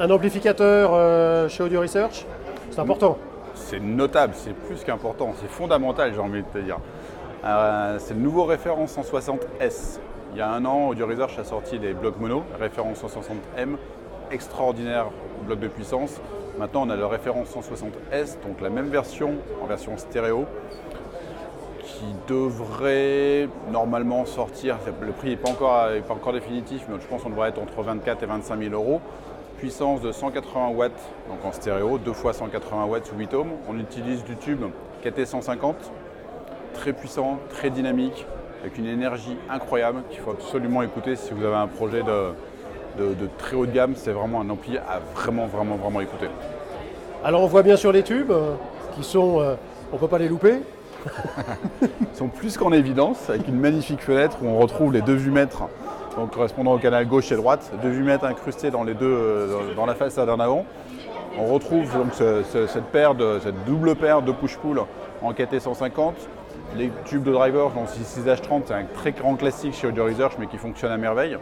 Un amplificateur chez Audio Research, c'est important. C'est notable, c'est plus qu'important, c'est fondamental, j'ai envie de te dire. C'est le nouveau référence 160S. Il y a un an, Audio Research a sorti des blocs mono, référence 160M, extraordinaire bloc de puissance. Maintenant, on a le référence 160S, donc la même version, en version stéréo, qui devrait normalement sortir. Le prix n'est pas encore définitif, mais je pense qu'on devrait être entre 24 et 25 000 euros. Puissance de 180 watts, donc en stéréo, 2 fois 180 watts sous 8 ohms. On utilise du tube KT150, très puissant, très dynamique, avec une énergie incroyable qu'il faut absolument écouter si vous avez un projet de très haut de gamme. C'est vraiment un ampli à vraiment écouter. Alors on voit bien sur les tubes qui sont, on ne peut pas les louper. Ils sont plus qu'en évidence, avec une magnifique fenêtre où on retrouve les deux vumètres, donc correspondant au canal gauche et droite, deux vumètres incrustés dans les deux, dans la façade en avant. On retrouve donc cette double paire de push-pull en KT150. Les tubes de driver, donc 6H30, c'est un très grand classique chez Audio Research, mais qui fonctionne à merveille.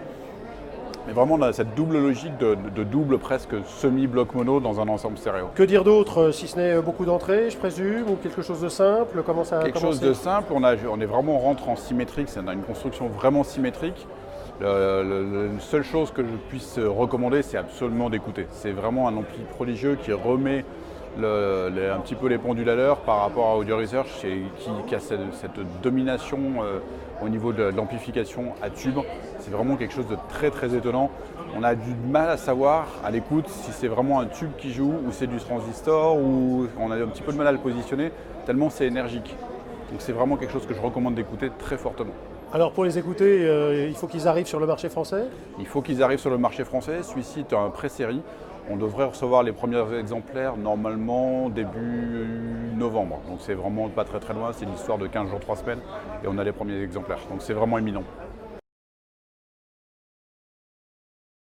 Mais vraiment, on a cette double logique de double presque semi-bloc mono dans un ensemble stéréo. Que dire d'autre, si ce n'est beaucoup d'entrées, je présume, ou quelque chose de simple? Quelque chose de simple, on est vraiment rentre en symétrique, c'est une construction vraiment symétrique. La seule chose que je puisse recommander, c'est absolument d'écouter. C'est vraiment un ampli prodigieux qui remet un petit peu les pendules à l'heure par rapport à Audio Research et qui a cette domination au niveau de l'amplification à tube. C'est vraiment quelque chose de très étonnant. On a du mal à savoir à l'écoute si c'est vraiment un tube qui joue ou c'est du transistor, ou on a un petit peu de mal à le positionner tellement c'est énergique. Donc c'est vraiment quelque chose que je recommande d'écouter très fortement. Alors pour les écouter, il faut qu'ils arrivent sur le marché français? Il faut qu'ils arrivent sur le marché français. Celui-ci est un pré-série. On devrait recevoir les premiers exemplaires normalement début novembre. Donc c'est vraiment pas très loin, c'est une histoire de 15 jours, 3 semaines et on a les premiers exemplaires. Donc c'est vraiment imminent.